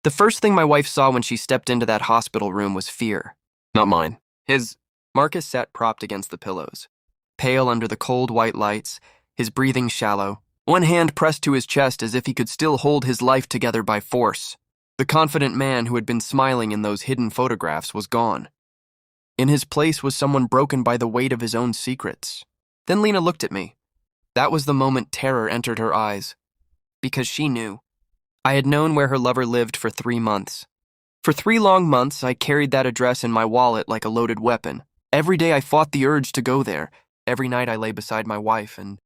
The first thing my wife saw when she stepped into that hospital room was fear. Not mine. His. Marcus sat propped against the pillows, pale under the cold white lights, his breathing shallow, one hand pressed to his chest as if he could still hold his life together by force. The confident man who had been smiling in those hidden photographs was gone. In his place was someone broken by the weight of his own secrets. Then Lena looked at me. That was the moment terror entered her eyes. Because she knew. I had known where her lover lived for 3 months. For 3 long months, I carried that address in my wallet like a loaded weapon. Every day I fought the urge to go there. Every night I lay beside my wife and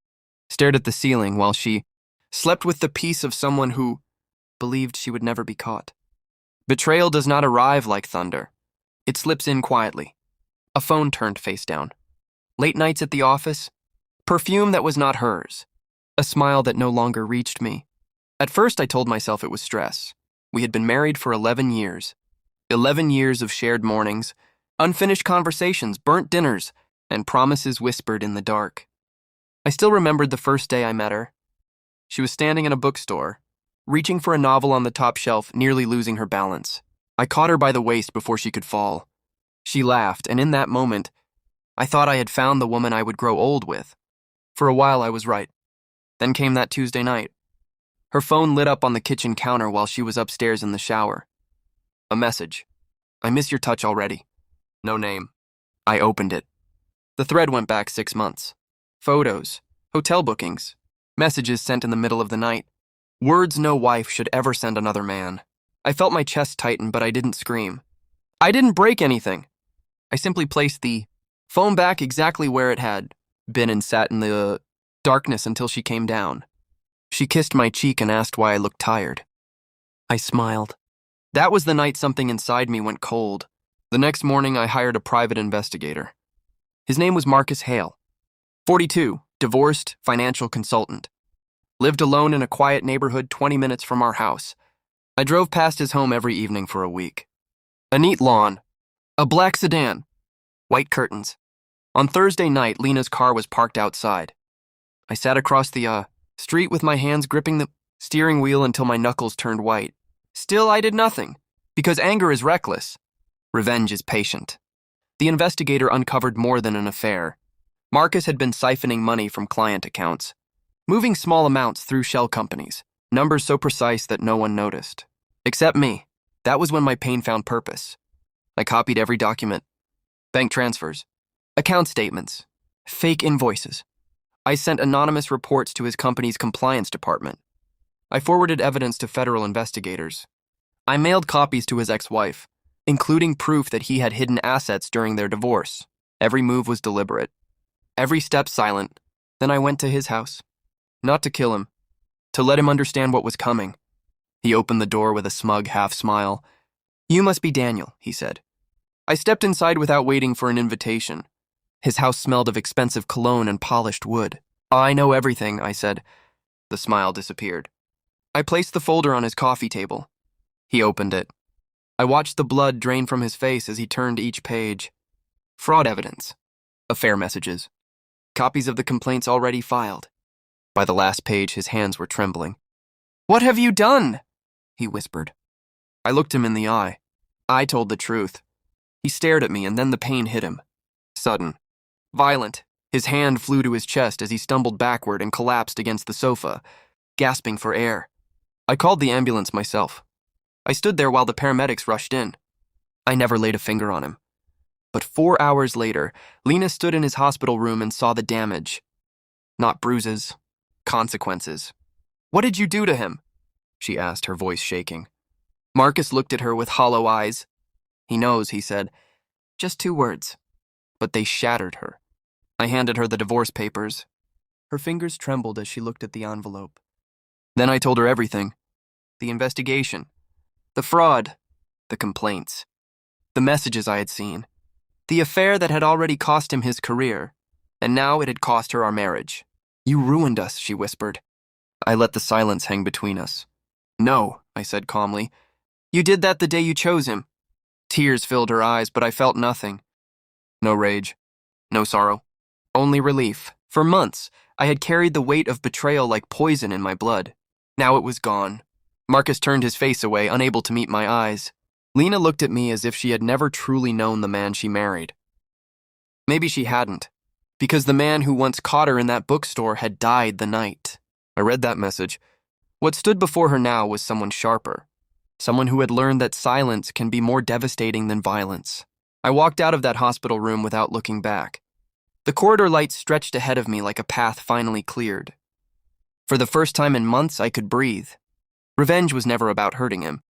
stared at the ceiling while she slept with the peace of someone who believed she would never be caught. Betrayal does not arrive like thunder. It slips in quietly. A phone turned face down. Late nights at the office. Perfume that was not hers. A smile that no longer reached me. At first I told myself it was stress. We had been married for 11 years. 11 years of shared mornings, unfinished conversations, burnt dinners, and promises whispered in the dark. I still remembered the first day I met her. She was standing in a bookstore, reaching for a novel on the top shelf, nearly losing her balance. I caught her by the waist before she could fall. She laughed, and in that moment, I thought I had found the woman I would grow old with. For a while, I was right. Then came that Tuesday night. Her phone lit up on the kitchen counter while she was upstairs in the shower. A message. I miss your touch already. No name. I opened it. The thread went back 6 months. Photos, hotel bookings, messages sent in the middle of the night. Words no wife should ever send another man. I felt my chest tighten, but I didn't scream. I didn't break anything. I simply placed the phone back exactly where it had been and sat in the darkness until she came down. She kissed my cheek and asked why I looked tired. I smiled. That was the night something inside me went cold. The next morning, I hired a private investigator. His name was Marcus Hale. 42, divorced, financial consultant. Lived alone in a quiet neighborhood 20 minutes from our house. I drove past his home every evening for a week. A neat lawn. A black sedan. White curtains. On Thursday night, Lena's car was parked outside. I sat across the street with my hands gripping the steering wheel until my knuckles turned white. Still, I did nothing, because anger is reckless. Revenge is patient. The investigator uncovered more than an affair. Marcus had been siphoning money from client accounts, moving small amounts through shell companies, numbers so precise that no one noticed. Except me. That was when my pain found purpose. I copied every document. Bank transfers, account statements, fake invoices. I sent anonymous reports to his company's compliance department. I forwarded evidence to federal investigators. I mailed copies to his ex-wife, including proof that he had hidden assets during their divorce. Every move was deliberate. Every step silent. Then I went to his house. Not to kill him. To let him understand what was coming. He opened the door with a smug half-smile. "You must be Daniel," he said. I stepped inside without waiting for an invitation. His house smelled of expensive cologne and polished wood. "I know everything," I said. The smile disappeared. I placed the folder on his coffee table. He opened it. I watched the blood drain from his face as he turned each page. Fraud evidence. Affair messages. Copies of the complaints already filed. By the last page, his hands were trembling. "What have you done?" he whispered. I looked him in the eye. I told the truth. He stared at me, and then the pain hit him. Sudden. Violent. His hand flew to his chest as he stumbled backward and collapsed against the sofa, gasping for air. I called the ambulance myself. I stood there while the paramedics rushed in. I never laid a finger on him. But 4 hours later, Lena stood in his hospital room and saw the damage. Not bruises. Consequences. "What did you do to him?" she asked, her voice shaking. Marcus looked at her with hollow eyes. "He knows," he said. "Just 2 words." But they shattered her. I handed her the divorce papers. Her fingers trembled as she looked at the envelope. Then I told her everything. The investigation. The fraud. The complaints. The messages I had seen. The affair that had already cost him his career. And now it had cost her our marriage. "You ruined us," she whispered. I let the silence hang between us. "No," I said calmly. "You did that the day you chose him." Tears filled her eyes, but I felt nothing. No rage. No sorrow. Only relief. For months, I had carried the weight of betrayal like poison in my blood. Now it was gone. Marcus turned his face away, unable to meet my eyes. Lena looked at me as if she had never truly known the man she married. Maybe she hadn't, because the man who once caught her in that bookstore had died the night. I read that message. What stood before her now was someone sharper, someone who had learned that silence can be more devastating than violence. I walked out of that hospital room without looking back. The corridor lights stretched ahead of me like a path finally cleared. For the first time in months, I could breathe. Revenge was never about hurting him.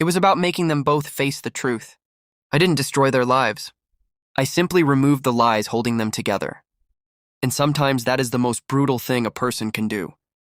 It was about making them both face the truth. I didn't destroy their lives. I simply removed the lies holding them together. And sometimes that is the most brutal thing a person can do.